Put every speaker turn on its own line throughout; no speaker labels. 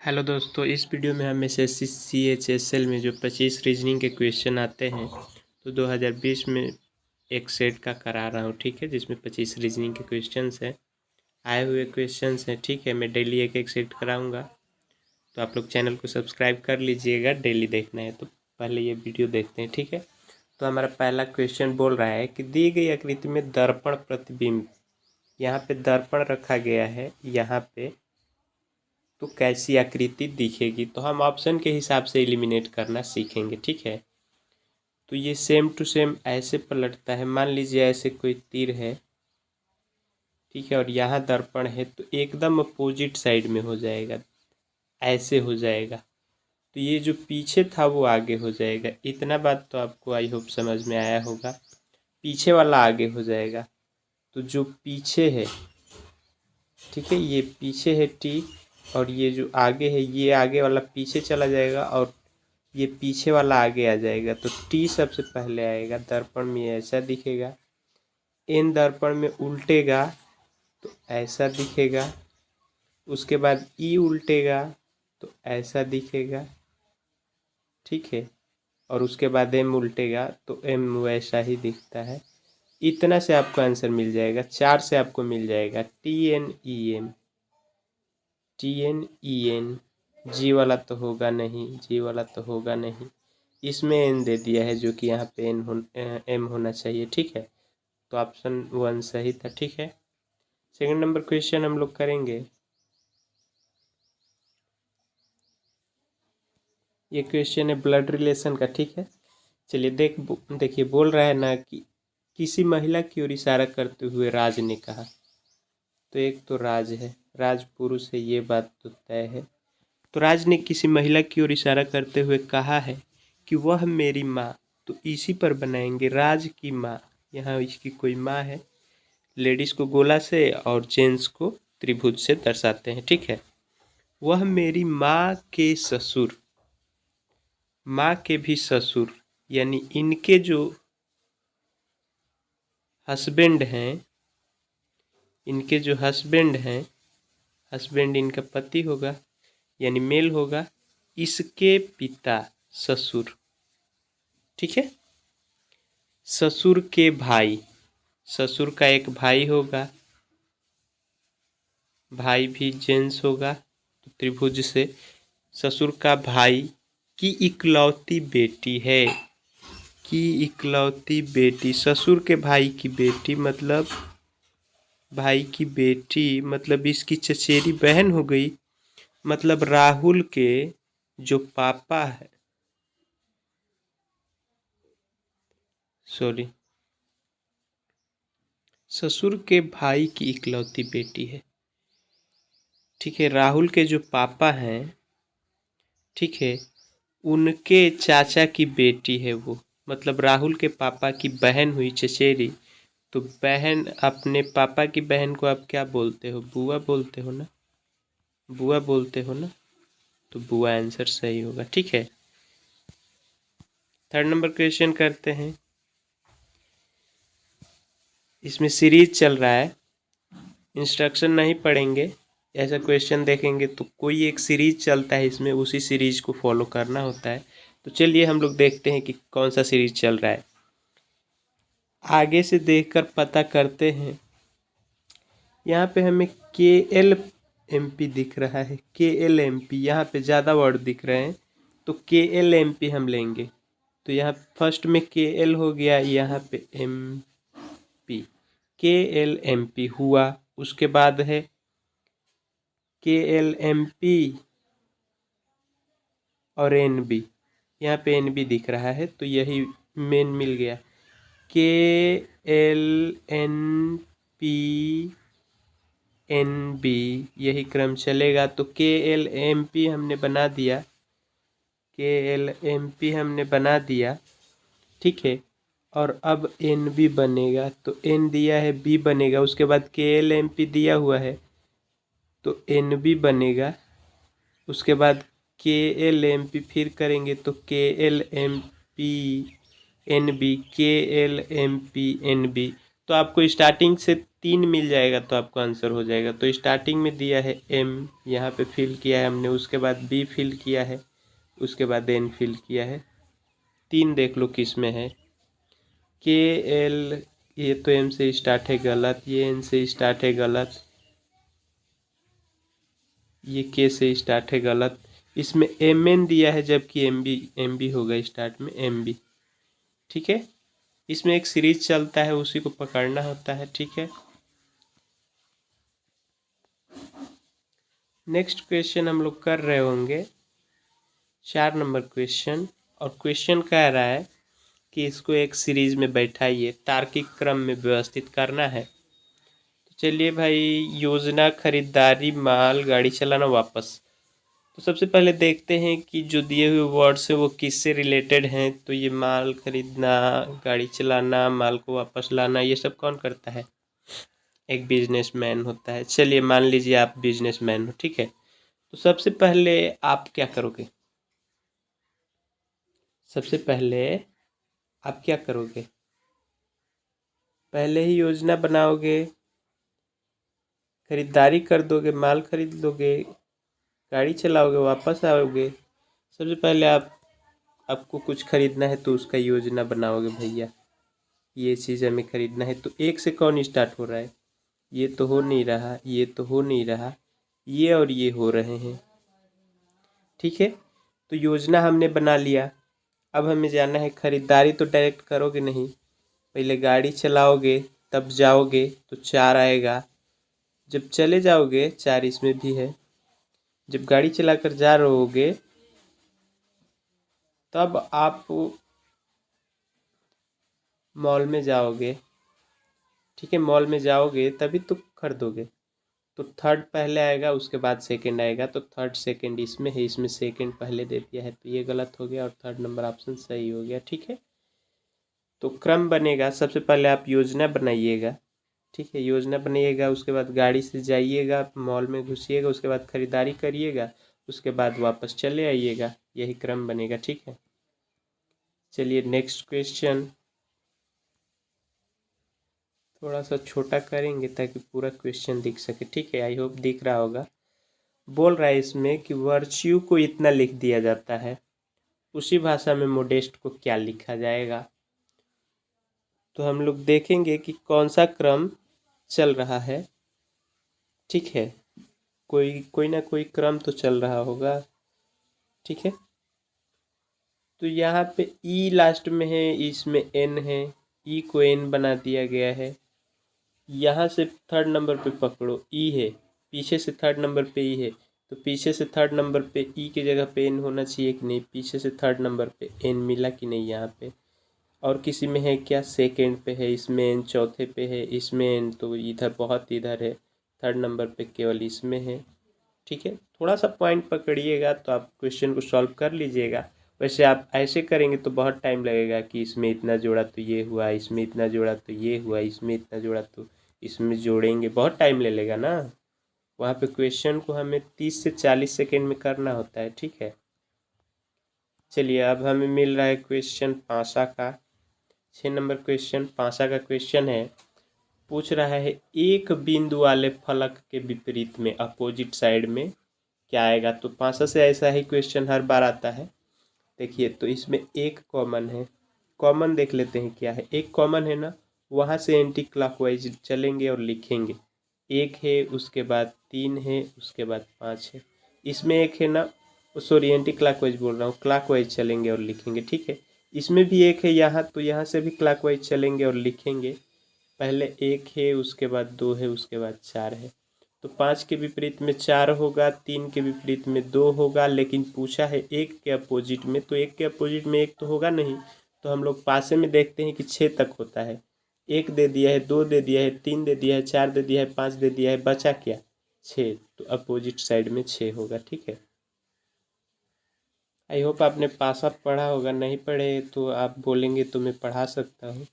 Hello दोस्तों, इस video में हम एसएससी CHSL में जो 25 रीजनिंग के क्वेश्चन आते हैं तो 2020 में एक सेट का करा रहा हूँ। ठीक है, जिसमें 25 रीजनिंग के क्वेश्चंस हैं, आए हुए क्वेश्चंस हैं। ठीक है, मैं डेली एक एक सेट कराऊंगा, तो आप लोग चैनल को सब्सक्राइब कर लीजिएगा। डेली देखना है तो पहले ये वीडियो देखते हैं। ठीक है, तो हमारा पहला क्वेश्चन बोल रहा है कि दी गई आकृति में दर्पण प्रतिबिंब, यहाँ पे दर्पण रखा गया है, यहाँ पे तो कैसी आकृति दिखेगी। तो हम ऑप्शन के हिसाब से एलिमिनेट करना सीखेंगे। ठीक है, तो ये सेम टू सेम ऐसे पलटता है। मान लीजिए ऐसे कोई तीर है, ठीक है, और यहाँ दर्पण है, तो एकदम अपोजिट साइड में हो जाएगा, ऐसे हो जाएगा। तो ये जो पीछे था वो आगे हो जाएगा। इतना बात तो आपको आई होप समझ में आया होगा। पीछे वाला आगे हो जाएगा, तो जो पीछे है, ठीक है, ये पीछे है टी, और ये जो आगे है, ये आगे वाला पीछे चला जाएगा और ये पीछे वाला आगे आ जाएगा। तो टी सबसे पहले आएगा, दर्पण में ऐसा दिखेगा। एन दर्पण में उल्टेगा तो ऐसा दिखेगा। उसके बाद ई उल्टेगा तो ऐसा दिखेगा, ठीक है, और उसके बाद एम उल्टेगा तो एम वैसा ही दिखता है। इतना से आपको आंसर मिल जाएगा। 4 से आपको मिल जाएगा TNEM। TNEN जी वाला तो होगा नहीं, जी वाला तो होगा नहीं। इसमें एन दे दिया है, जो कि यहाँ पे एम होना चाहिए। ठीक है, तो ऑप्शन 1 सही था। ठीक है, सेकंड नंबर क्वेश्चन हम लोग करेंगे। ये क्वेश्चन है ब्लड रिलेशन का। ठीक है, चलिए देखिए, बोल रहा है ना कि किसी महिला की ओर इशारा करते हुए राज ने कहा। तो एक तो राज है, राज पुरुष है, ये बात तो तय है। तो राज ने किसी महिला की ओर इशारा करते हुए कहा है कि वह मेरी माँ। तो इसी पर बनाएंगे राज की माँ। यहाँ इसकी कोई माँ है। लेडीज को गोला से और जेंट्स को त्रिभुज से दर्शाते हैं। ठीक है, वह मेरी माँ के ससुर, माँ के भी ससुर, यानी इनके जो हस्बैंड हैं, इनके जो हस्बैंड हैं, हस्बैंड इनका पति होगा, यानी मेल होगा, इसके पिता ससुर। ठीक है, ससुर के भाई, ससुर का एक भाई होगा, भाई भी जेंट्स होगा, तो त्रिभुज से ससुर का भाई की इकलौती बेटी है, की इकलौती बेटी, ससुर के भाई की बेटी, मतलब भाई की बेटी, मतलब इसकी चचेरी बहन हो गई। मतलब राहुल के जो पापा है, सॉरी, ससुर के भाई की इकलौती बेटी है। ठीक है, राहुल के जो पापा हैं, ठीक है, उनके चाचा की बेटी है वो। मतलब राहुल के पापा की बहन हुई चचेरी। तो बहन, अपने पापा की बहन को आप क्या बोलते हो? बुआ बोलते हो ना, बुआ बोलते हो ना, तो बुआ आंसर सही होगा। ठीक है, थर्ड नंबर क्वेश्चन करते हैं। इसमें सीरीज चल रहा है, इंस्ट्रक्शन नहीं पढ़ेंगे, ऐसा क्वेश्चन देखेंगे तो कोई एक सीरीज चलता है, इसमें उसी सीरीज को फॉलो करना होता है। तो चलिए हम लोग देखते हैं कि कौन सा सीरीज चल रहा है, आगे से देखकर पता करते हैं। यहाँ पे हमें KLMP दिख रहा है, KLMP, यहाँ पे ज़्यादा वर्ड दिख रहे हैं, तो KLMP हम लेंगे। तो यहाँ फर्स्ट में KL हो गया, यहाँ पे MP, KLMP हुआ। उसके बाद है KLMP और NB, यहाँ पे NB दिख रहा है, तो यही मेन मिल गया। KLNP NB, यही क्रम चलेगा। तो KLMP हमने बना दिया, KLMP हमने बना दिया, ठीक है, और अब NB बनेगा। तो N दिया है, B बनेगा, उसके बाद KLMP दिया हुआ है तो NB बनेगा। उसके बाद KLMP फिर करेंगे तो KLMP NB, KLMP NB, तो आपको स्टार्टिंग से 3 मिल जाएगा तो आपको आंसर हो जाएगा। तो स्टार्टिंग में दिया है M, यहाँ पे फिल किया है हमने, उसके बाद B फिल किया है, उसके बाद N फिल किया है। 3 देख लो किस में है। KL, ये तो M से स्टार्ट है गलत, ये N से स्टार्ट है गलत, ये K से स्टार्ट है गलत। इसमें MN दिया है जबकि MB होगा स्टार्ट में MB। ठीक है, इसमें एक सीरीज चलता है, उसी को पकड़ना होता है। ठीक है, नेक्स्ट क्वेश्चन हम लोग कर रहे होंगे 4 नंबर क्वेश्चन। और क्वेश्चन कह रहा है कि इसको एक सीरीज में बैठाइए, तार्किक क्रम में व्यवस्थित करना है। तो चलिए भाई, योजना, खरीदारी, माल, गाड़ी चलाना, वापस। तो सबसे पहले देखते हैं कि जो दिए हुए वर्ड्स हैं वो किससे रिलेटेड हैं। तो ये माल खरीदना, गाड़ी चलाना, माल को वापस लाना, ये सब कौन करता है? एक बिजनेसमैन होता है। चलिए मान लीजिए आप बिजनेसमैन हो। ठीक है, तो सबसे पहले आप क्या करोगे? सबसे पहले आप क्या करोगे? पहले ही योजना बनाओगे, खरीदारी कर दोगे, माल खरीद लोगे, गाड़ी चलाओगे, वापस आओगे। सबसे पहले आपको कुछ खरीदना है तो उसका योजना बनाओगे, भैया ये चीज़ हमें खरीदना है। तो एक से कौन स्टार्ट हो रहा है? ये तो हो नहीं रहा, ये तो हो नहीं रहा, ये और ये हो रहे हैं। ठीक है, तो योजना हमने बना लिया। अब हमें जाना है खरीदारी। तो डायरेक्ट करोगे नहीं, पहले गाड़ी चलाओगे तब जाओगे, तो 4 आएगा। जब चले जाओगे 4 इसमें भी है। जब गाड़ी चलाकर जा रहोगे तब आप मॉल में जाओगे। ठीक है, मॉल में जाओगे तभी तो खरीदोगे। तो थर्ड पहले आएगा, उसके बाद सेकंड आएगा। तो थर्ड सेकंड इसमें है, इसमें सेकंड पहले दे दिया है, तो ये गलत हो गया और थर्ड नंबर ऑप्शन सही हो गया। ठीक है, तो क्रम बनेगा, सबसे पहले आप योजना बनाइएगा। ठीक है, योजना बनाइएगा, उसके बाद गाड़ी से जाइएगा, मॉल में घुसिएगा, उसके बाद खरीदारी करिएगा, उसके बाद वापस चले आइएगा। यही क्रम बनेगा। ठीक है, चलिए नेक्स्ट क्वेश्चन थोड़ा सा छोटा करेंगे ताकि पूरा क्वेश्चन दिख सके। ठीक है, आई होप दिख रहा होगा। बोल रहा है इसमें कि वर्च्यू को इतना लिख दिया जाता है, उसी भाषा में मोडेस्ट को क्या लिखा जाएगा। तो हम लोग देखेंगे कि कौन सा क्रम चल रहा है। ठीक है, कोई ना कोई क्रम तो चल रहा होगा। ठीक है, तो यहाँ पे ई लास्ट में है, इसमें एन है, ई को एन बना दिया गया है। यहाँ से थर्ड नंबर पे पकड़ो, ई है, पीछे से थर्ड नंबर पे ई है, तो पीछे से थर्ड नंबर पे ई की जगह पे एन होना चाहिए कि नहीं? पीछे से थर्ड नंबर पे एन मिला कि नहीं यहाँ पे? और किसी में है क्या? सेकंड पे है, इसमें एन, चौथे पे है, इसमें एन, तो इधर बहुत इधर है, थर्ड नंबर पे केवल इसमें है। ठीक है, थोड़ा सा पॉइंट पकड़िएगा तो आप क्वेश्चन को सॉल्व कर लीजिएगा। वैसे आप ऐसे करेंगे तो बहुत टाइम लगेगा कि इसमें इतना जोड़ा तो ये हुआ, इसमें इतना जोड़ा तो ये हुआ, इसमें इतना जोड़ा तो इसमें जोड़ेंगे, बहुत टाइम ले लेगा ना। वहाँ पे क्वेश्चन को हमें 30 से 40 सेकेंड में करना होता है। ठीक है, चलिए अब हमें मिल रहा है क्वेश्चन पाँचा का। 6 नंबर क्वेश्चन पाँचा का क्वेश्चन है। पूछ रहा है एक बिंदु वाले फलक के विपरीत में, अपोजिट साइड में क्या आएगा। तो पाँचा से ऐसा ही क्वेश्चन हर बार आता है। देखिए, तो इसमें एक कॉमन है, कॉमन देख लेते हैं क्या है। एक कॉमन है ना, वहाँ से एंटी क्लॉकवाइज चलेंगे और लिखेंगे। एक है, उसके बाद 3 है, उसके बाद 5 है। इसमें एक है ना, सॉरी एंटी क्लॉकवाइज बोल रहा हूँ, क्लॉकवाइज चलेंगे और लिखेंगे। ठीक है, इसमें भी एक है यहाँ, तो यहाँ से भी क्लॉकवाइज चलेंगे और लिखेंगे। पहले एक है, उसके बाद 2 है, उसके बाद 4 है। तो 5 के विपरीत में 4 होगा, 3 के विपरीत में 2 होगा, लेकिन पूछा है एक के अपोजिट में, तो एक के अपोजिट में एक तो होगा नहीं। तो हम लोग पासे में देखते हैं कि 6 तक होता है। एक दे दिया है, 2 दे दिया है, 3 दे दिया है, 4 दे दिया है, 5 दे दिया है, बचा क्या? 6। तो अपोजिट साइड में 6 होगा। ठीक है, आई होप आपने पासा पढ़ा होगा, नहीं पढ़े तो आप बोलेंगे तो मैं पढ़ा सकता हूँ।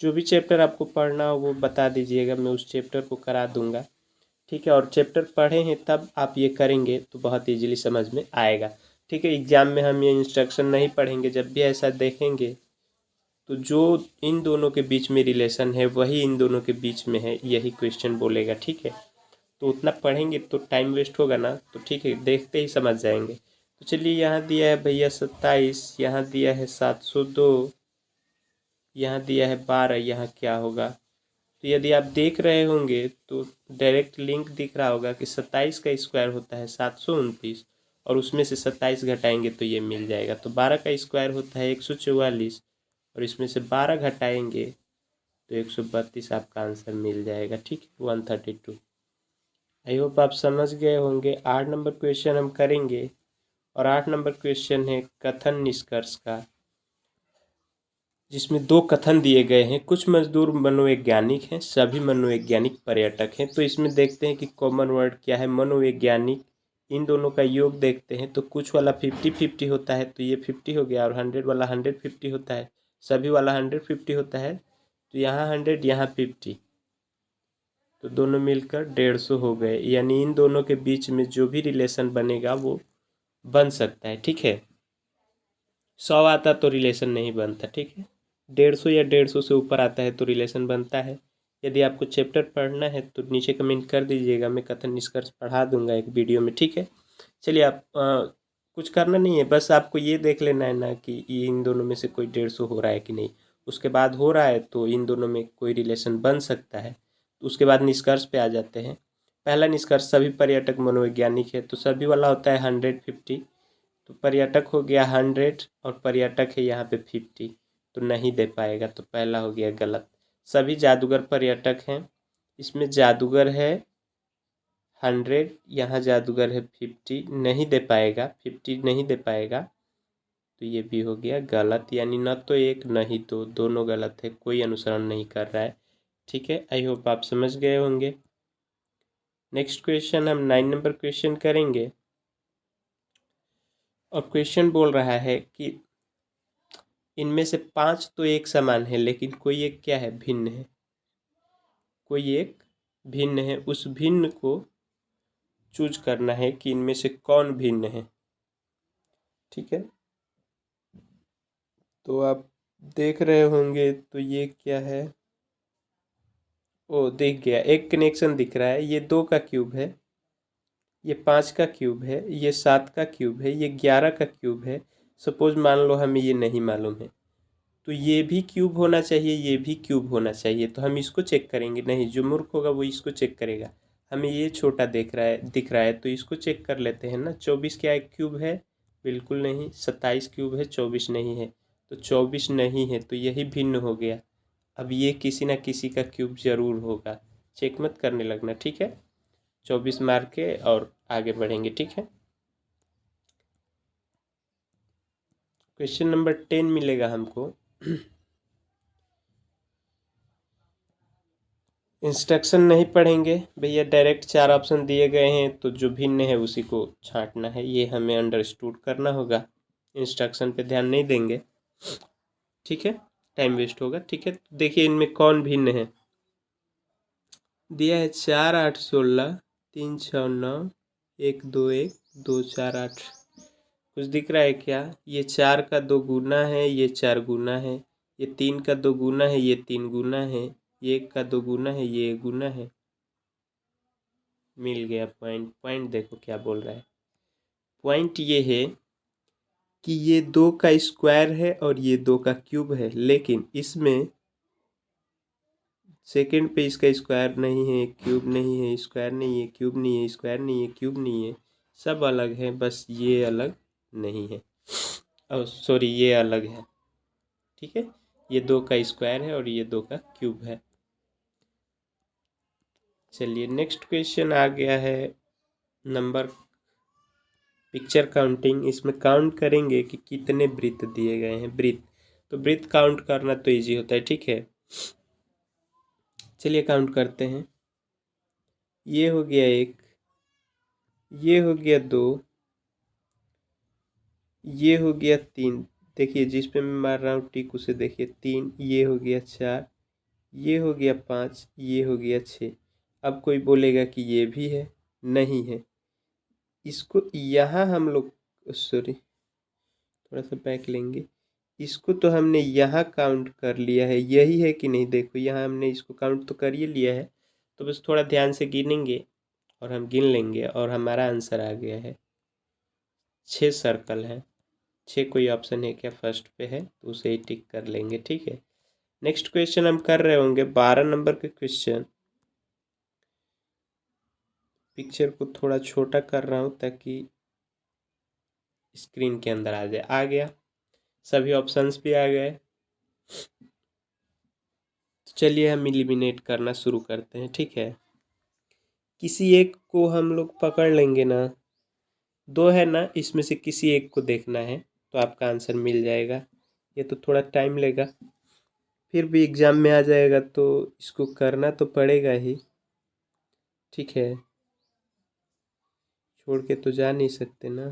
जो भी चैप्टर आपको पढ़ना हो वो बता दीजिएगा, मैं उस चैप्टर को करा दूंगा। ठीक है, और चैप्टर पढ़े हैं तब आप ये करेंगे तो बहुत इजीली समझ में आएगा। ठीक है, एग्जाम में हम ये इंस्ट्रक्शन नहीं पढ़ेंगे, जब भी ऐसा देखेंगे तो जो इन दोनों के बीच में रिलेशन है वही इन दोनों के बीच में है, यही क्वेश्चन बोलेगा। ठीक है, तो उतना पढ़ेंगे तो टाइम वेस्ट होगा ना, तो ठीक है देखते ही समझ जाएंगे। तो चलिए, यहाँ दिया है भैया 27, यहाँ दिया है 702, यहाँ दिया है 12, यहाँ क्या होगा। तो यदि आप देख रहे होंगे तो डायरेक्ट लिंक दिख रहा होगा कि 27 का स्क्वायर होता है 729, और उसमें से 27 घटाएंगे तो ये मिल जाएगा। तो 12 का स्क्वायर होता है 144, और इसमें से 12 घटाएंगे तो 132 आपका आंसर मिल जाएगा। ठीक है, 132। आई होप आप समझ गए होंगे। 8 नंबर क्वेश्चन हम करेंगे, और 8 नंबर क्वेश्चन है कथन निष्कर्ष का, जिसमें 2 कथन दिए गए हैं। कुछ मजदूर मनोवैज्ञानिक हैं, सभी मनोवैज्ञानिक पर्यटक हैं। तो इसमें देखते हैं कि कॉमन वर्ड क्या है। मनोवैज्ञानिक, इन दोनों का योग देखते हैं तो कुछ वाला 50-50 होता है, तो ये 50 हो गया, और 100 वाला 150 होता है, सभी वाला 150 होता है, तो यहाँ 100 यहाँ 50, तो दोनों मिलकर 150 हो गए। यानी इन दोनों के बीच में जो भी रिलेशन बनेगा वो बन सकता है। ठीक है, 100 आता तो रिलेशन नहीं बनता। ठीक है, 150 या 150 से ऊपर आता है तो रिलेशन बनता है। यदि आपको चैप्टर पढ़ना है तो नीचे कमेंट कर दीजिएगा, मैं कथन निष्कर्ष पढ़ा दूंगा एक वीडियो में। ठीक है, चलिए आप कुछ करना नहीं है, बस आपको ये देख लेना है ना कि ये इन दोनों में से कोई 150 हो रहा है कि नहीं। उसके बाद हो रहा है तो इन दोनों में कोई रिलेशन बन सकता है। तो उसके बाद निष्कर्ष पे आ जाते हैं। पहला निष्कर्ष, सभी पर्यटक मनोवैज्ञानिक है, तो सभी वाला होता है 150, तो पर्यटक हो गया 100 और पर्यटक है यहाँ पे 50, तो नहीं दे पाएगा, तो पहला हो गया गलत। सभी जादूगर पर्यटक हैं, इसमें जादूगर है 100, यहाँ जादूगर है 50, नहीं दे पाएगा, 50 नहीं दे पाएगा, तो ये भी हो गया गलत। यानी न तो एक न ही दो, दोनों गलत है, कोई अनुसरण नहीं कर रहा है। ठीक है, आई होप आप समझ गए होंगे। नेक्स्ट क्वेश्चन हम 9 नंबर क्वेश्चन करेंगे, और क्वेश्चन बोल रहा है कि इनमें से 5 तो एक समान है, लेकिन कोई एक क्या है, भिन्न है। कोई एक भिन्न है, उस भिन्न को चूज करना है कि इनमें से कौन भिन्न है। ठीक है, तो आप देख रहे होंगे तो ये क्या है, ओ दिख गया, एक कनेक्शन दिख रहा है। ये 2 का क्यूब है, ये 5 का क्यूब है, ये 7 का क्यूब है, ये 11 का क्यूब है। सपोज मान लो हमें ये नहीं मालूम है, तो ये भी क्यूब होना चाहिए, ये भी क्यूब होना चाहिए, तो हम इसको चेक करेंगे। नहीं, जो मूर्ख होगा वो इसको चेक करेगा। हमें ये छोटा दिख रहा है तो इसको चेक कर लेते हैं ना। 24 क्या एक क्यूब है, बिल्कुल नहीं। 27 क्यूब है, 24 नहीं है, तो 24 नहीं है, तो यही भिन्न हो गया। अब ये किसी ना किसी का क्यूब जरूर होगा, चेक मत करने लगना। ठीक है, 24 मार के और आगे बढ़ेंगे। ठीक है, क्वेश्चन नंबर 10 मिलेगा हमको। इंस्ट्रक्शन नहीं पढ़ेंगे भैया, डायरेक्ट 4 ऑप्शन दिए गए हैं, तो जो भिन्न है उसी को छांटना है, ये हमें अंडरस्टूड करना होगा। इंस्ट्रक्शन पे ध्यान नहीं देंगे, ठीक है, टाइम वेस्ट होगा। ठीक है, तो देखिए इनमें कौन भिन्न है। दिया है 4 8 16, 3 6 9, 1 2 1 2 4 8। कुछ दिख रहा है क्या? ये 4 का 2 गुना है, ये 4 गुना है, ये 3 का 2 गुना है, ये 3 गुना है, ये 1 का 2 गुना है, ये 1 गुना है। मिल गया पॉइंट। पॉइंट देखो क्या बोल रहा है। पॉइंट ये है कि ये 2 का स्क्वायर है और ये 2 का क्यूब है, लेकिन इसमें सेकंड पे इसका स्क्वायर नहीं है, क्यूब नहीं है, स्क्वायर नहीं है, क्यूब नहीं है, स्क्वायर नहीं है, क्यूब नहीं है, सब अलग है, बस ये अलग नहीं है। और सॉरी, ये अलग है। ठीक है, ये 2 का स्क्वायर है और ये 2 का क्यूब है। चलिए नेक्स्ट क्वेश्चन आ गया है नंबर पिक्चर काउंटिंग। इसमें काउंट करेंगे कि कितने वृत्त दिए गए हैं। वृत्त, तो वृत्त काउंट करना तो इजी होता है। ठीक है, चलिए काउंट करते हैं। ये हो गया 1, ये हो गया 2, ये हो गया 3। देखिए जिस पे मैं मार रहा हूँ टिक उसे देखिए, 3, ये हो गया 4, ये हो गया 5, ये हो गया 6। अब कोई बोलेगा कि ये भी है, नहीं है। इसको यहाँ हम लोग, सॉरी थोड़ा सा बैक लेंगे, इसको तो हमने यहाँ काउंट कर लिया है, यही है कि नहीं? देखो यहाँ हमने इसको काउंट तो कर ही लिया है, तो बस थोड़ा ध्यान से गिनेंगे और हम गिन लेंगे और हमारा आंसर आ गया है। 6 सर्कल हैं। 6 कोई ऑप्शन है क्या फर्स्ट पे है तो उसे ही टिक कर लेंगे, ठीक है। नेक्स्ट क्वेश्चन हम कर रहे होंगे 12 नंबर के क्वेश्चन। पिक्चर को थोड़ा छोटा कर रहा हूँ ताकि स्क्रीन के अंदर आ जाए। आ गया, सभी ऑप्शंस भी आ गए। तो चलिए हम एलिमिनेट करना शुरू करते हैं, ठीक है। किसी एक को हम लोग पकड़ लेंगे ना, 2 है ना, इसमें से किसी एक को देखना है तो आपका आंसर मिल जाएगा। ये तो थोड़ा टाइम लेगा, फिर भी एग्ज़ाम में आ जाएगा तो इसको करना तो पड़ेगा ही, ठीक है। छोड़ के तो जा नहीं सकते ना,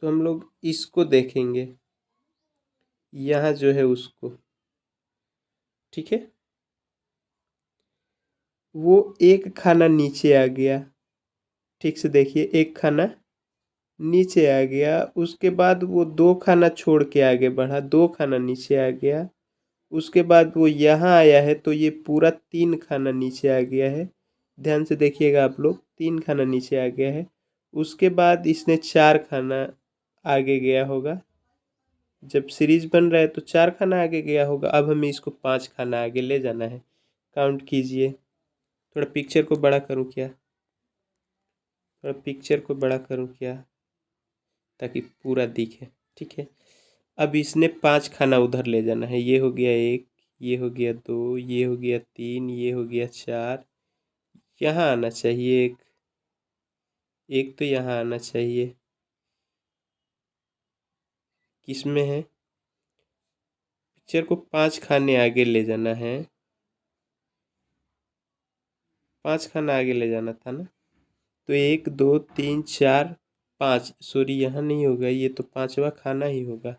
तो हम लोग इसको देखेंगे, यहाँ जो है उसको, ठीक है। वो एक खाना नीचे आ गया, ठीक से देखिए, एक खाना नीचे आ गया, उसके बाद वो 2 खाना छोड़ के आगे बढ़ा, 2 खाना नीचे आ गया, उसके बाद वो यहाँ आया है तो ये पूरा 3 खाना नीचे आ गया है। ध्यान से देखिएगा आप लोग, 3 खाना नीचे आ गया है। उसके बाद इसने 4 खाना आगे गया होगा, जब सीरीज बन रहा है तो 4 खाना आगे गया होगा। अब हमें इसको 5 खाना आगे ले जाना है। काउंट कीजिए। थोड़ा पिक्चर को बड़ा करूँ क्या? थोड़ा पिक्चर को बड़ा करूँ क्या, ताकि पूरा दिखे, ठीक है। अब इसने 5 खाना उधर ले जाना है। ये हो गया 1, ये हो गया 2, ये हो गया 3, ये हो गया 4। यहाँ आना चाहिए एक, एक तो यहाँ आना चाहिए। किस में है? पिक्चर को 5 खाने आगे ले जाना है, 5 खाना आगे ले जाना था ना। तो 1 2 3 4 5, सॉरी यहाँ नहीं होगा, ये तो 5वां खाना ही होगा।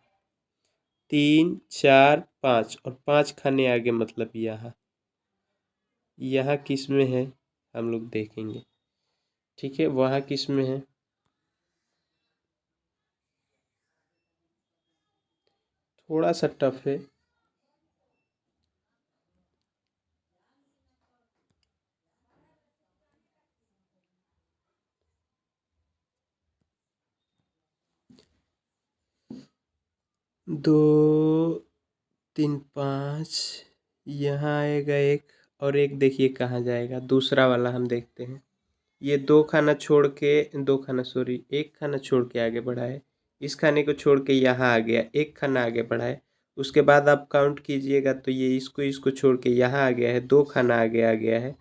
3 4 5 और 5 खाने आगे मतलब यहाँ, यहाँ किस में है हम लोग देखेंगे, ठीक है। वहाँ किस में है? थोड़ा सा टफ है। दो 3 5, यहाँ आएगा एक, और एक देखिए कहाँ जाएगा, दूसरा वाला हम देखते हैं। ये 2 खाना छोड़ के, 2 खाना सॉरी 1 खाना छोड़ के आगे बढ़ा है। इस खाने को छोड़ के यहाँ आ गया, 1 खाना आगे बढ़ा है। उसके बाद आप काउंट कीजिएगा तो ये इसको छोड़ के यहाँ आ गया है, 2 खाना आगे आ गया है।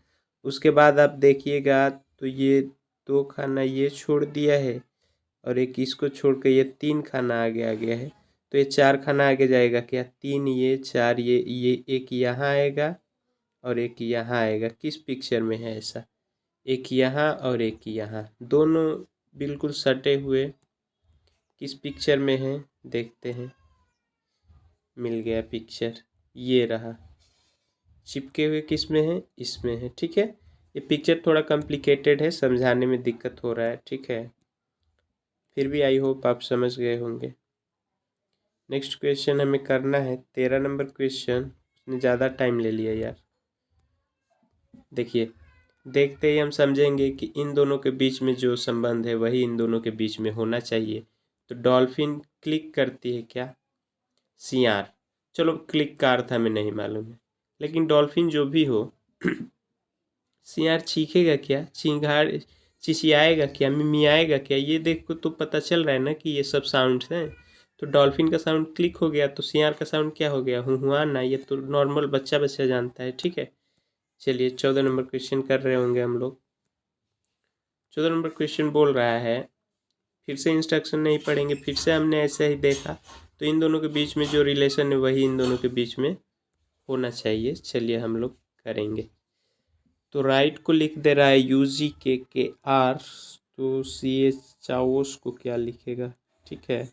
उसके बाद आप देखिएगा तो ये 2 खाना ये छोड़ दिया है, और एक इसको छोड़ के ये 3 खाना आगे आ गया है। तो ये 4 खाना आगे जाएगा क्या? 3 ये 4 ये एक यहाँ आएगा और एक यहाँ आएगा। किस पिक्चर में है ऐसा? एक यहाँ और एक यहाँ, दोनों बिल्कुल सटे हुए किस पिक्चर में है देखते हैं। मिल गया पिक्चर, ये रहा। चिपके हुए किस में है? इसमें है, ठीक है। ये पिक्चर थोड़ा कॉम्प्लिकेटेड है, समझाने में दिक्कत हो रहा है, ठीक है। फिर भी आई होप आप समझ गए होंगे। नेक्स्ट क्वेश्चन हमें करना है 13 नंबर क्वेश्चन। उसने ज़्यादा टाइम ले लिया यार। देखिए, देखते ही हम समझेंगे कि इन दोनों के बीच में जो संबंध है वही इन दोनों के बीच में होना चाहिए। तो डॉल्फिन क्लिक करती है क्या? सियार, चलो क्लिक का अर्थ हमें नहीं मालूम है, लेकिन डॉल्फिन जो भी हो सियार चीखेगा क्या? चिंगाड़ चिचियाएगा क्या? मिमियाएगा क्या? ये देख को तो पता चल रहा है ना कि ये सब साउंड्स हैं। तो डॉल्फिन का साउंड क्लिक हो गया तो सियार का साउंड क्या हो गया? हुआ ना। ये तो नॉर्मल बच्चा बच्चा जानता है, ठीक है। चलिए 14 नंबर क्वेश्चन कर रहे होंगे हम लोग। 14 नंबर क्वेश्चन बोल रहा है, फिर से इंस्ट्रक्शन नहीं पढ़ेंगे, फिर से हमने ऐसे ही देखा तो इन दोनों के बीच में जो रिलेशन है वही इन दोनों के बीच में होना चाहिए। चलिए हम लोग करेंगे। तो राइट को लिख दे रहा है UGKKR, तो CH चाओस को क्या लिखेगा, ठीक है।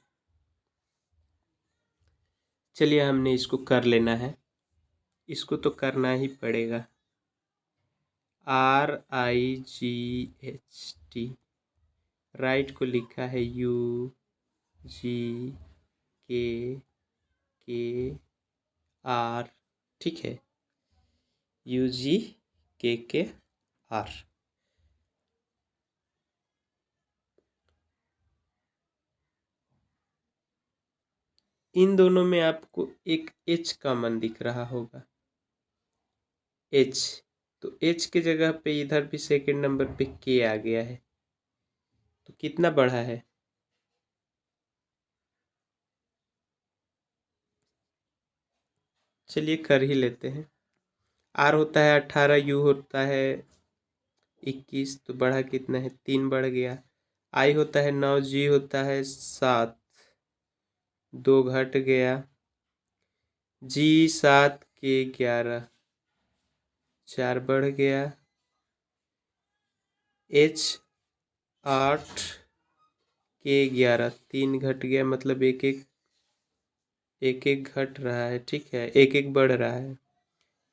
चलिए हमने इसको कर लेना है, इसको तो करना ही पड़ेगा। RIGHT, राइट को लिखा है UGKKR, के आर, ठीक है, UG के आर। इन दोनों में आपको एक H कॉमन दिख रहा होगा, H। तो H के जगह पे इधर भी सेकंड नंबर पे K आ गया है, तो कितना बढ़ा है? चलिए कर ही लेते हैं। R होता है 18, U होता है 21, तो बढ़ा कितना है? 3 बढ़ गया। I होता है 9, G होता है 7, 2 घट गया, G 7, K 11, 4 बढ़ गया, H 8, K 11, 3 घट गया, मतलब एक एक घट रहा है, ठीक है, एक एक बढ़ रहा है।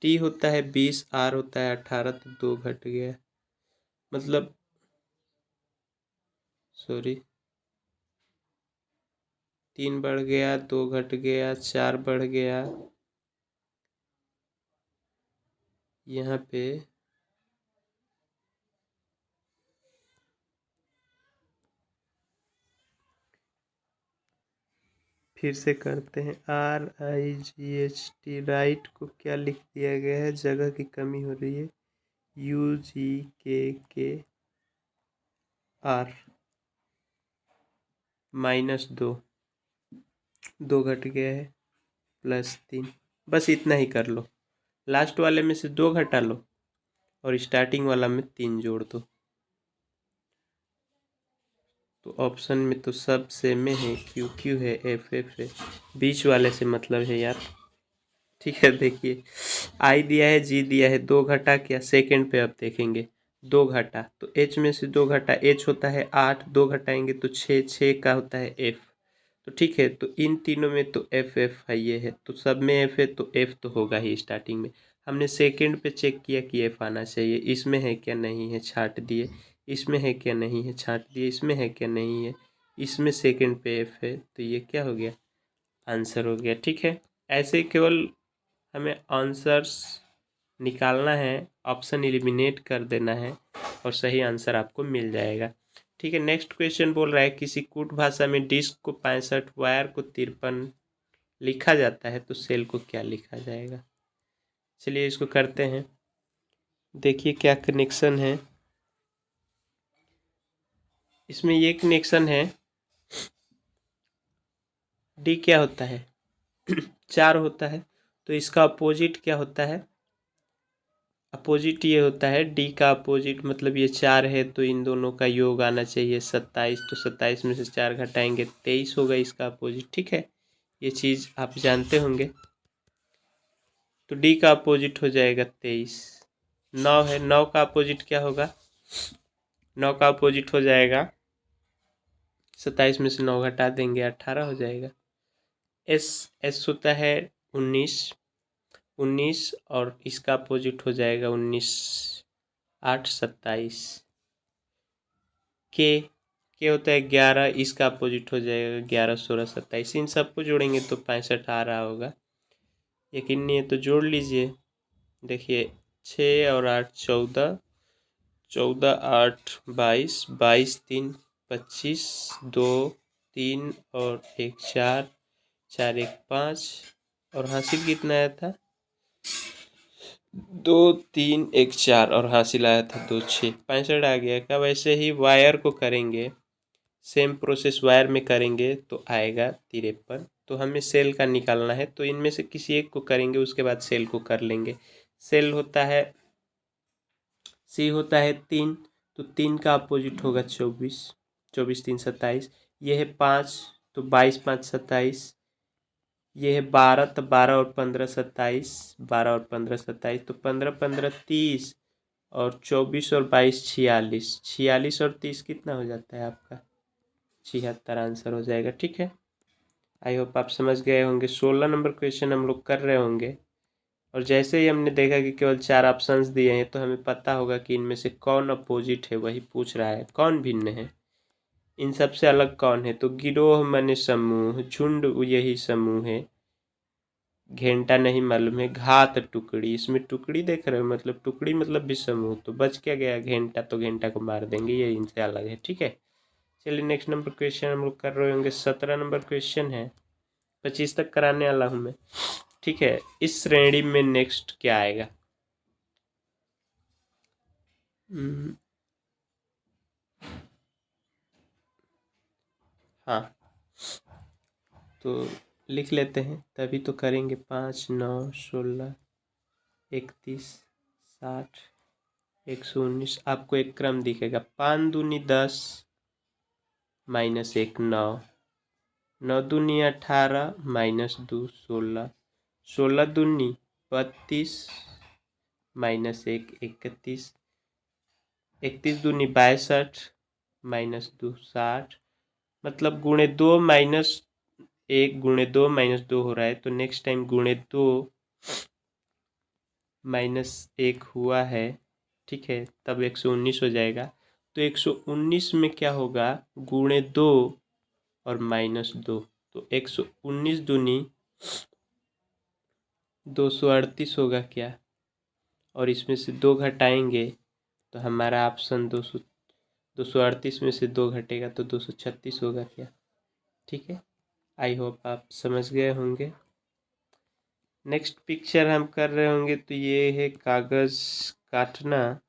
T होता है 20, R होता है 18, तो 2 घट गया, मतलब सॉरी 3 बढ़ गया, 2 घट गया, 4 बढ़ गया, यहाँ पे फिर से करते हैं। RIGHT, राइट को क्या लिख दिया गया है? जगह की कमी हो रही है। UGK R -2, 2 घट गया है, +3, बस इतना ही कर लो। लास्ट वाले में से 2 घटा लो और स्टार्टिंग वाला में 3 जोड़ दो, तो ऑप्शन में तो सब सेम है, QQ है, FF है, बीच वाले से मतलब है यार, ठीक है। देखिए I दिया है, G दिया है, 2 घटा क्या? सेकंड पे अब देखेंगे, 2 घटा तो H में से 2 घटा, H होता है 8, 2 घटाएंगे तो 6, 6 का होता है F, तो ठीक है। तो इन तीनों में तो FF है, ये है, तो सब में F है, तो F तो होगा ही स्टार्टिंग में। हमने सेकंड पे चेक किया कि F आना चाहिए, इसमें है क्या? नहीं है, छांट दिए। इसमें है क्या? नहीं है, छांट दिए। इसमें है क्या? नहीं है, इसमें सेकंड पे F है, तो ये क्या हो गया? आंसर हो गया, ठीक है। ऐसे केवल हमें आंसर्स निकालना है, ऑप्शन एलिमिनेट कर देना है और सही आंसर आपको मिल जाएगा, ठीक है। नेक्स्ट क्वेश्चन बोल रहा है किसी कूट भाषा में डिस्क को 65, वायर को 53 लिखा जाता है, तो सेल को क्या लिखा जाएगा? चलिए इसको करते हैं। देखिए क्या कनेक्शन है इसमें। ये कनेक्शन है, डी क्या होता है? 4 होता है, तो इसका अपोजिट क्या होता है? अपोजिट ये होता है, डी का अपोजिट, मतलब ये 4 है तो इन दोनों का योग आना चाहिए 27, तो 27 में से 4 घटाएंगे 23 होगा इसका अपोजिट, ठीक है। ये चीज़ आप जानते होंगे, तो डी का अपोजिट हो जाएगा 23। 9 है, 9 का अपोजिट क्या होगा? 9 का अपोजिट हो जाएगा, 27 में से 9 घटा देंगे 18 हो जाएगा। एस होता है 19, 19 और इसका अपोजिट हो जाएगा 19, 8, 27। के होता है 11, इसका अपोजिट हो जाएगा 11, 16, 27। इन सबको जोड़ेंगे तो 65 आ रहा होगा, यकीन नहीं है तो जोड़ लीजिए। देखिए 6 और 8 14, 14 8 22, 22 3 25, 2 3 और 1 4, 4 1 5, और हासिल कितना आया था? 2 3 1 4, और हासिल आया था 2 6, 65 आ गया का। वैसे ही वायर को करेंगे, सेम प्रोसेस वायर में करेंगे तो आएगा 53। तो हमें सेल का निकालना है, तो इनमें से किसी एक को करेंगे, उसके बाद सेल को कर लेंगे। सेल होता है, सी होता है 3, तो 3 का अपोजिट होगा 24, 24 3 27। ये है 5, तो 22 5 27। ये है 12, तो 12 और 15 27, 12 और 15 27, तो 15 15 30, और 24 और 22 46, 46 और 30 कितना हो जाता है आपका? 76 आंसर हो जाएगा, ठीक है। आई होप आप समझ गए होंगे। 16 नंबर क्वेश्चन हम लोग कर रहे होंगे, और जैसे ही हमने देखा कि केवल 4 ऑप्शंस दिए हैं, तो हमें पता होगा कि इनमें से कौन अपोजिट है, वही पूछ रहा है, कौन भिन्न है। इन सब से अलग कौन है? तो गिरोह माने समूह, झुंड यही समूह है, घेंटा नहीं मालूम है, घात टुकड़ी, इसमें टुकड़ी देख रहे हो, मतलब टुकड़ी मतलब भी समूह, तो बच क्या गया घेंटा, तो घेंटा को मार देंगे, ये इनसे अलग है। ठीक है, चलिए नेक्स्ट नंबर क्वेश्चन हम लोग कर रहे होंगे। 17 नंबर क्वेश्चन है, 25 तक कराने वाला हूँ मैं। ठीक है, इस श्रेणी में नेक्स्ट क्या आएगा? हाँ, तो लिख लेते हैं, तभी तो करेंगे। 5, 9, 16, 31, 60, 119। आपको एक क्रम दिखेगा, 5 दूनी 10, -1 9, 9 दूनी 18, -2 16, 16 दूनी 32, -1 31, 31 दूनी 62, -2 60, मतलब गुणे 2 -1 गुणे 2 -2 हो रहा है, तो नेक्स्ट टाइम गुणे 2 -1 हुआ है। ठीक है, तब 119 हो जाएगा। तो 119 में क्या होगा? गुणे 2 और -2, तो 119 दूनी 238 होगा क्या? और इसमें से 2 घटाएंगे तो हमारा ऑप्शन 238 में से 2 घटेगा तो 236 होगा क्या? ठीक है, आई होप आप समझ गए होंगे। नेक्स्ट पिक्चर हम कर रहे होंगे, तो ये है कागज़ काटना,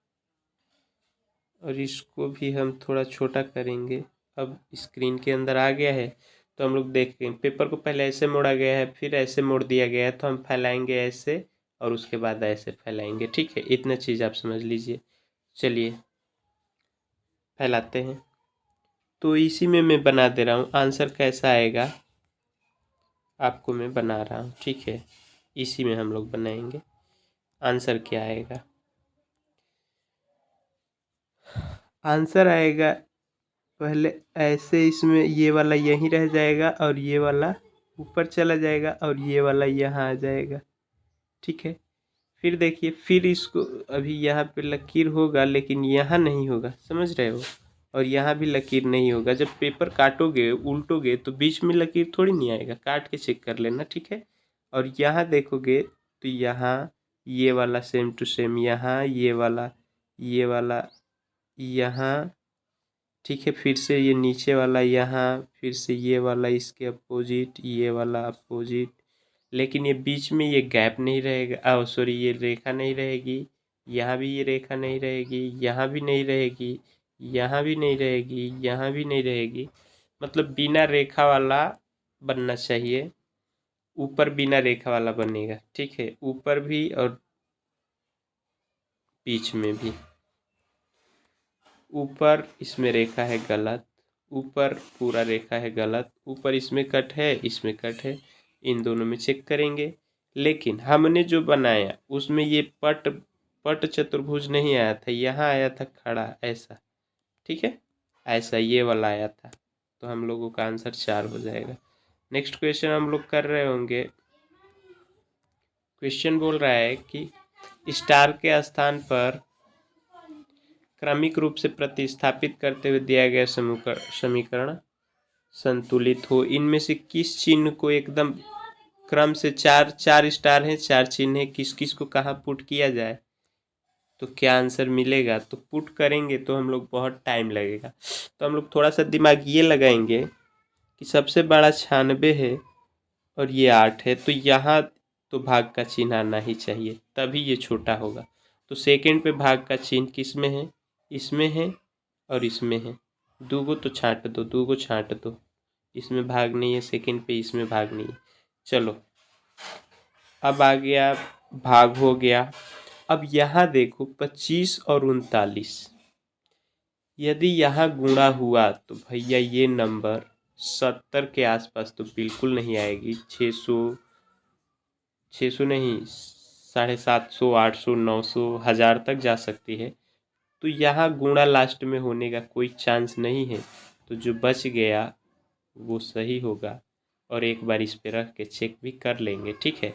और इसको भी हम थोड़ा छोटा करेंगे। अब स्क्रीन के अंदर आ गया है, तो हम लोग देखें, पेपर को पहले ऐसे मोड़ा गया है, फिर ऐसे मोड़ दिया गया है, तो हम फैलाएंगे ऐसे और उसके बाद ऐसे फैलाएंगे। ठीक है, इतना चीज़ आप समझ लीजिए। चलिए फैलाते हैं, तो इसी में मैं बना दे रहा हूँ। आंसर कैसा आएगा आपको मैं बना रहा हूँ। ठीक है, इसी में हम लोग बनाएंगे। आंसर क्या आएगा? आंसर आएगा पहले ऐसे, इसमें ये वाला यहीं रह जाएगा और ये वाला ऊपर चला जाएगा और ये वाला यहाँ आ जाएगा। ठीक है, फिर देखिए, फिर इसको अभी यहाँ पे लकीर होगा लेकिन यहाँ नहीं होगा, समझ रहे हो? और यहाँ भी लकीर नहीं होगा। जब पेपर काटोगे उल्टोगे तो बीच में लकीर थोड़ी नहीं आएगा, काट के चेक कर लेना। ठीक है, और यहाँ देखोगे तो यहाँ ये वाला सेम टू सेम, यहाँ ये वाला, ये वाला यहाँ। ठीक है, फिर से ये नीचे वाला यहाँ, फिर से ये वाला इसके अपोजिट, ये वाला अपोजिट, लेकिन ये बीच में ये गैप नहीं रहेगा, सॉरी ये रेखा नहीं रहेगी। यहाँ भी ये रेखा नहीं रहेगी, यहाँ भी नहीं रहेगी, यहाँ भी नहीं रहेगी, यहाँ भी नहीं रहेगी, मतलब बिना रेखा वाला बनना चाहिए। ऊपर बिना रेखा वाला बनेगा। ठीक है, ऊपर भी और बीच में भी। ऊपर इसमें रेखा है गलत, ऊपर पूरा रेखा है गलत, ऊपर इसमें कट है, इसमें कट है, इन दोनों में चेक करेंगे। लेकिन हमने जो बनाया उसमें ये पट चतुर्भुज नहीं आया था, यहाँ आया था खड़ा ऐसा। ठीक है, ऐसा ये वाला आया था, तो हम लोगों का आंसर 4 हो जाएगा। नेक्स्ट क्वेश्चन हम लोग कर रहे होंगे। क्वेश्चन बोल रहा है कि स्टार के स्थान पर क्रमिक रूप से प्रतिस्थापित करते हुए दिया गया समीकरण संतुलित हो। इनमें से किस चिन्ह को एकदम क्रम से, चार स्टार हैं, 4 चिन्ह है, किस किस को कहाँ पुट किया जाए तो क्या आंसर मिलेगा? तो पुट करेंगे तो हम लोग बहुत टाइम लगेगा, तो हम लोग थोड़ा सा दिमाग ये लगाएंगे कि सबसे बड़ा 96 है और ये 8 है, तो यहाँ तो भाग का चिन्ह आना ही चाहिए, तभी ये छोटा होगा। तो सेकंड पे भाग का चिन्ह किस में है? इसमें है और इसमें है। 2 गो तो छांट दो, 2 गो छांट दो, इसमें भाग नहीं है सेकंड पे, इसमें भाग नहीं है। चलो, अब आ गया, भाग हो गया। अब यहाँ देखो 25 और 39, यदि यहाँ गुणा हुआ तो भैया ये नंबर 70 के आसपास तो बिल्कुल नहीं आएगी। 600 नहीं, 750, 800, 900, 1000 तक जा सकती है। तो यहाँ गुणा लास्ट में होने का कोई चांस नहीं है, तो जो बच गया वो सही होगा। और एक बार इस पे रख के चेक भी कर लेंगे। ठीक है,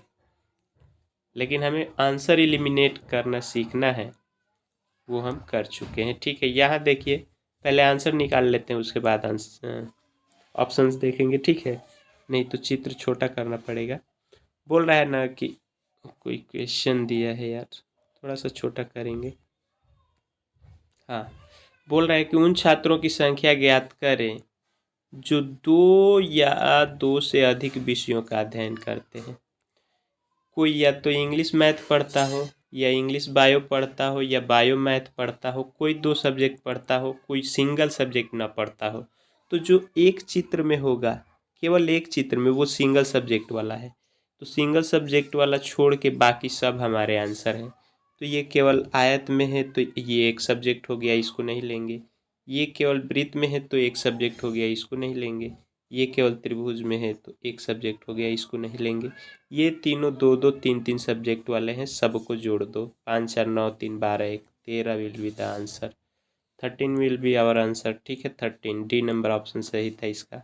लेकिन हमें आंसर एलिमिनेट करना सीखना है, वो हम कर चुके हैं। ठीक है, यहाँ देखिए पहले आंसर निकाल लेते हैं, उसके बाद आंसर ऑप्शंस देखेंगे, ठीक है। नहीं तो चित्र छोटा करना पड़ेगा। बोल रहा है ना कि कोई क्वेश्चन दिया है यार, थोड़ा सा छोटा करेंगे। हाँ, बोल रहा है कि उन छात्रों की संख्या ज्ञात करें जो 2 या 2 से अधिक विषयों का अध्ययन करते हैं। कोई या तो इंग्लिश मैथ पढ़ता हो, या इंग्लिश बायो पढ़ता हो, या बायो मैथ पढ़ता हो, कोई 2 सब्जेक्ट पढ़ता हो, कोई सिंगल सब्जेक्ट ना पढ़ता हो। तो जो एक चित्र में होगा, केवल एक चित्र में, वो सिंगल सब्जेक्ट वाला है। तो सिंगल सब्जेक्ट वाला छोड़ के बाकी सब हमारे आंसर हैं। तो ये केवल आयत में है तो ये एक सब्जेक्ट हो गया, इसको नहीं लेंगे। ये केवल वृत्त में है तो एक सब्जेक्ट हो गया, इसको नहीं लेंगे। ये केवल त्रिभुज में है तो एक सब्जेक्ट हो गया, इसको नहीं लेंगे। ये तीनों 2-2, 3-3 सब्जेक्ट वाले हैं, सबको जोड़ दो। 5 4 9 3 12 1 13 will be the answer. 13 will be our answer, ठीक है। 13 डी नंबर ऑप्शन सही था इसका।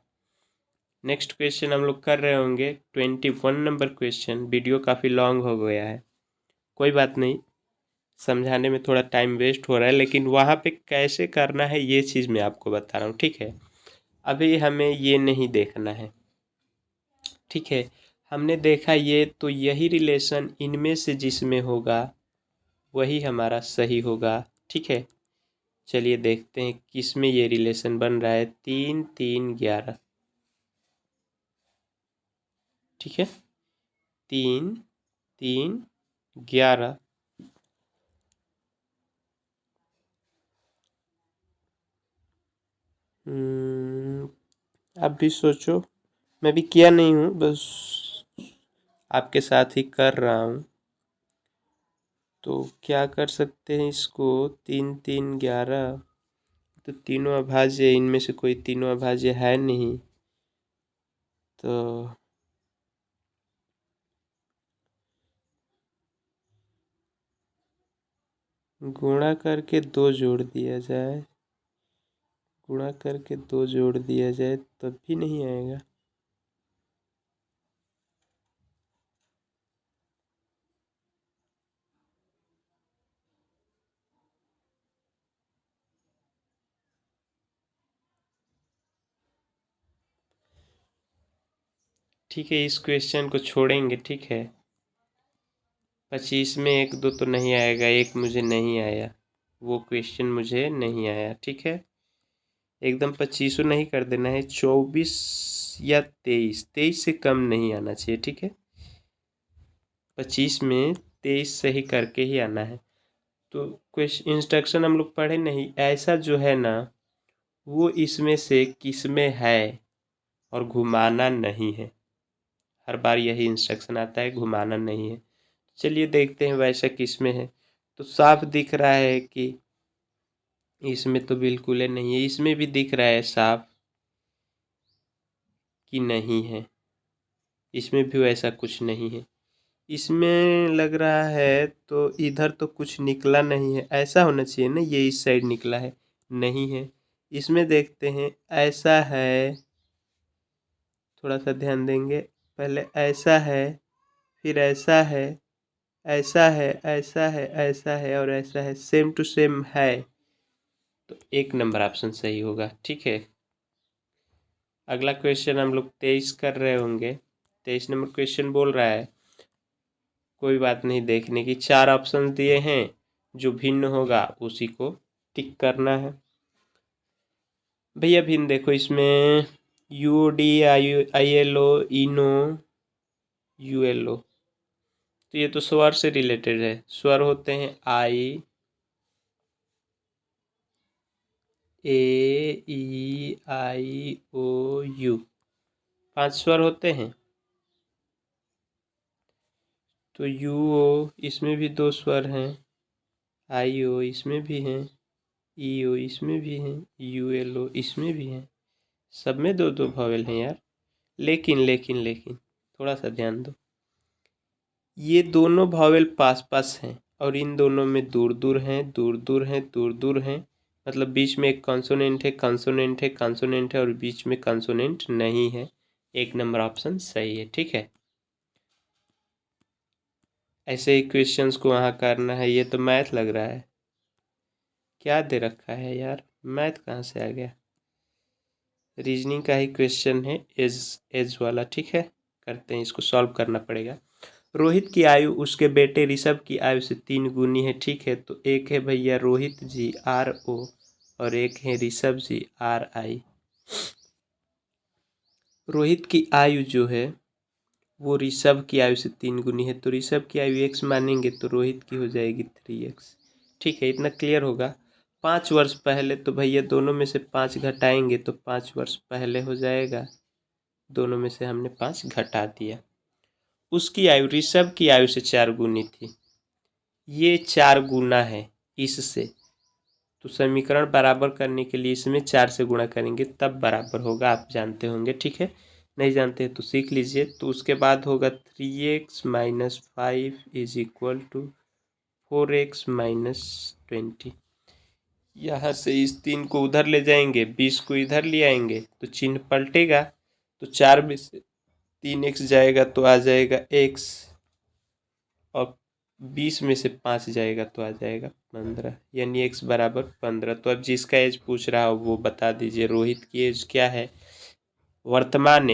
नेक्स्ट क्वेश्चन हम लोग कर रहे होंगे 21 नंबर क्वेश्चन। वीडियो काफ़ी लॉन्ग हो गया है, कोई बात नहीं, समझाने में थोड़ा टाइम वेस्ट हो रहा है, लेकिन वहाँ पे कैसे करना है ये चीज़ मैं आपको बता रहा हूँ, ठीक है। अभी हमें ये नहीं देखना है, ठीक है। हमने देखा ये, तो यही रिलेशन इनमें से जिसमें होगा वही हमारा सही होगा, ठीक है। चलिए देखते हैं किस में ये रिलेशन बन रहा है। 3 3 11, ठीक है। 3 3 11। आप भी सोचो, मैं भी किया नहीं हूँ, बस आपके साथ ही कर रहा हूँ। तो क्या कर सकते हैं इसको, 3 3 11, तो तीनों अभाज्य, इनमें से कोई तीनों अभाज्य है नहीं, तो गुणा करके 2 जोड़ दिया जाए, गुणा करके 2 जोड़ दिया जाए तब भी नहीं आएगा। ठीक है, इस क्वेश्चन को छोड़ेंगे, ठीक है। 25 में 1 2 तो नहीं आएगा, एक मुझे नहीं आया, वो क्वेश्चन मुझे नहीं आया, ठीक है। एकदम 25 नहीं कर देना है, 24 या 23, 23 से कम नहीं आना चाहिए, ठीक है। 25 में 23 सही करके ही आना है। तो क्वेश्चन इंस्ट्रक्शन हम लोग पढ़े नहीं, ऐसा जो है ना वो इसमें से किस में है और घुमाना नहीं है। हर बार यही इंस्ट्रक्शन आता है, घुमाना नहीं है। चलिए देखते हैं वैसा किस में है। तो साफ दिख रहा है कि इसमें तो बिल्कुल ही नहीं है, इसमें भी दिख रहा है साफ कि नहीं है, इसमें भी वैसा कुछ नहीं है। इसमें लग रहा है तो इधर तो कुछ निकला नहीं है, ऐसा होना चाहिए ना, ये इस साइड निकला है, नहीं है। इसमें देखते हैं, ऐसा है, थोड़ा सा ध्यान देंगे, पहले ऐसा है, फिर ऐसा है, ऐसा है, ऐसा है, ऐसा है और ऐसा है, सेम टू सेम है। तो 1 नंबर ऑप्शन सही होगा, ठीक है। अगला क्वेश्चन हम लोग 23 कर रहे होंगे। 23 नंबर क्वेश्चन बोल रहा है, कोई बात नहीं, देखने की 4 ऑप्शन दिए हैं, जो भिन्न होगा उसी को टिक करना है। भैया भिन्न देखो, इसमें U D I I L O, इनो, यू एल ओ, तो ये तो स्वर से रिलेटेड है। स्वर होते हैं आई, ए, ई, आई, ओ, यू, 5 स्वर होते हैं। तो यू ओ, इसमें भी 2 स्वर हैं, आई ओ इसमें भी हैं, ई ओ इसमें भी हैं, यू एल ओ इसमें भी हैं, सब में 2 2 वॉवेल हैं यार। लेकिन लेकिन लेकिन थोड़ा सा ध्यान दो, ये दोनों वॉवेल पास पास हैं और इन दोनों में दूर दूर हैं, दूर दूर हैं, दूर दूर हैं, मतलब बीच में एक कॉन्सोनेंट है, कॉन्सोनेंट है, कॉन्सोनेंट है और बीच में कॉन्सोनेंट नहीं है। 1 नंबर ऑप्शन सही है, ठीक है। ऐसे ही क्वेश्चंस को वहाँ करना है। ये तो मैथ लग रहा है, क्या दे रखा है यार। मैथ कहाँ से आ गया, रीजनिंग का ही क्वेश्चन है, एज वाला। ठीक है, करते हैं, इसको सॉल्व करना पड़ेगा। रोहित की आयु उसके बेटे ऋषभ की आयु से 3 गुनी है। ठीक है, तो एक है भैया रोहित जी RO और एक है ऋषभ जी RI। रोहित की आयु जो है वो ऋषभ की आयु से 3 गुनी है, तो ऋषभ की आयु x मानेंगे तो रोहित की हो जाएगी 3x। ठीक है, इतना क्लियर होगा। 5 वर्ष पहले, तो भैया दोनों में से 5 घटाएंगे तो 5 वर्ष पहले हो जाएगा, दोनों में से हमने 5 घटा दिया। उसकी आयु ऋषभ की आयु से 4 गुनी थी, ये 4 गुना है इससे, तो समीकरण बराबर करने के लिए इसमें 4 से गुणा करेंगे तब बराबर होगा, आप जानते होंगे। ठीक है, नहीं जानते हैं तो सीख लीजिए। तो उसके बाद होगा 3x - 5 = 4x - 20। यहाँ से इस 3 को उधर ले जाएंगे, 20 को इधर ले आएंगे तो चिन्ह पलटेगा, तो 4 में से 3x जाएगा तो आ जाएगा x, और 20 में से 5 जाएगा तो आ जाएगा 15, यानी x बराबर 15। तो अब जिसका एज पूछ रहा हो वो बता दीजिए। रोहित की एज क्या है, वर्तमान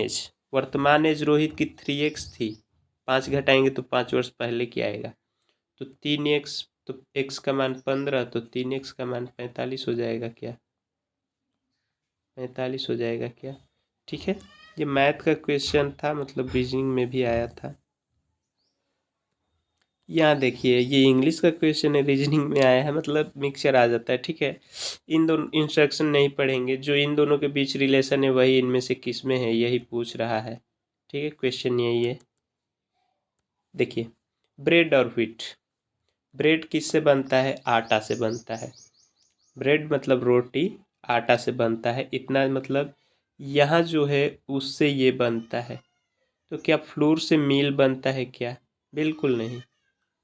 एज रोहित की 3x थी, 5 घटाएंगे तो 5 वर्ष पहले की आएगा, तो 3x, तो x का मान 15, तो 3x का मान 45 हो जाएगा क्या, 45 हो जाएगा क्या। ठीक है, ये मैथ का क्वेश्चन था, मतलब रीजनिंग में भी आया था। यहाँ देखिए, ये इंग्लिश का क्वेश्चन है, रीजनिंग में आया है, मतलब मिक्सचर आ जाता है। ठीक है, इन दोनों इंस्ट्रक्शन नहीं पढ़ेंगे, जो इन दोनों के बीच रिलेशन है वही इनमें से किस में है यही पूछ रहा है। ठीक है, क्वेश्चन यही है। देखिए, ब्रेड और व्हीट, ब्रेड किससे बनता है, आटा से बनता है। ब्रेड मतलब रोटी, आटा से बनता है, इतना मतलब यहाँ जो है उससे ये बनता है। तो क्या फ्लोर से मील बनता है क्या, बिल्कुल नहीं,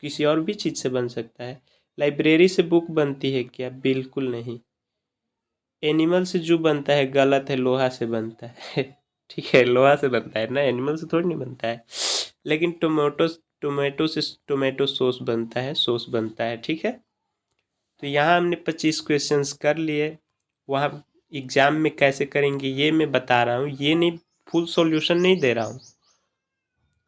किसी और भी चीज़ से बन सकता है। लाइब्रेरी से बुक बनती है क्या, बिल्कुल नहीं। एनिमल से जो बनता है गलत है, लोहा से बनता है। ठीक है, लोहा से बनता है ना, एनिमल से थोड़ी नहीं बनता है। लेकिन टोमेटो से टोमेटो सॉस बनता है, सॉस बनता है। ठीक है, तो यहाँ हमने 25 क्वेश्चंस कर लिए। वहाँ एग्ज़ाम में कैसे करेंगे ये मैं बता रहा हूँ, ये नहीं, फुल सॉल्यूशन नहीं दे रहा हूँ।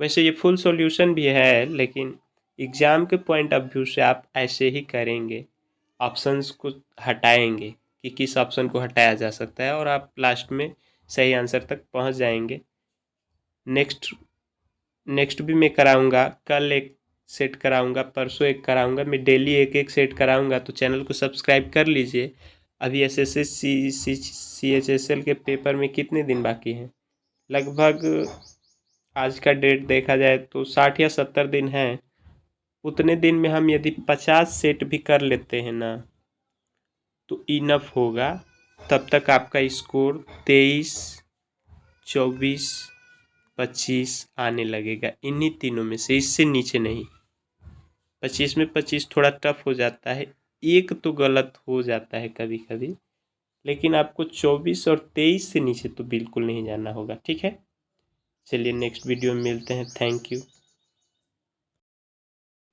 वैसे ये फुल सॉल्यूशन भी है, लेकिन एग्ज़ाम के पॉइंट ऑफ व्यू से आप ऐसे ही करेंगे, ऑप्शंस को हटाएंगे कि किस ऑप्शन को हटाया जा सकता है, और आप लास्ट में सही आंसर तक पहुंच जाएंगे। नेक्स्ट भी मैं कराऊंगा, कल एक सेट कराऊंगा, परसों एक कराऊंगा, मैं डेली एक एक सेट कराऊंगा, तो चैनल को सब्सक्राइब कर लीजिए। अभी SSC CHSL के पेपर में कितने दिन बाकी हैं, लगभग आज का डेट देखा जाए तो 60 या 70 दिन हैं। उतने दिन में हम यदि 50 सेट भी कर लेते हैं ना तो इनफ होगा, तब तक आपका स्कोर 23, 24, 25 आने लगेगा, इन्हीं तीनों में से, इससे नीचे नहीं। 25 में 25 थोड़ा टफ हो जाता है, एक तो गलत हो जाता है कभी कभी, लेकिन आपको 24 और 23 से नीचे तो बिल्कुल नहीं जाना होगा। ठीक है, चलिए नेक्स्ट वीडियो में मिलते हैं, थैंक यू।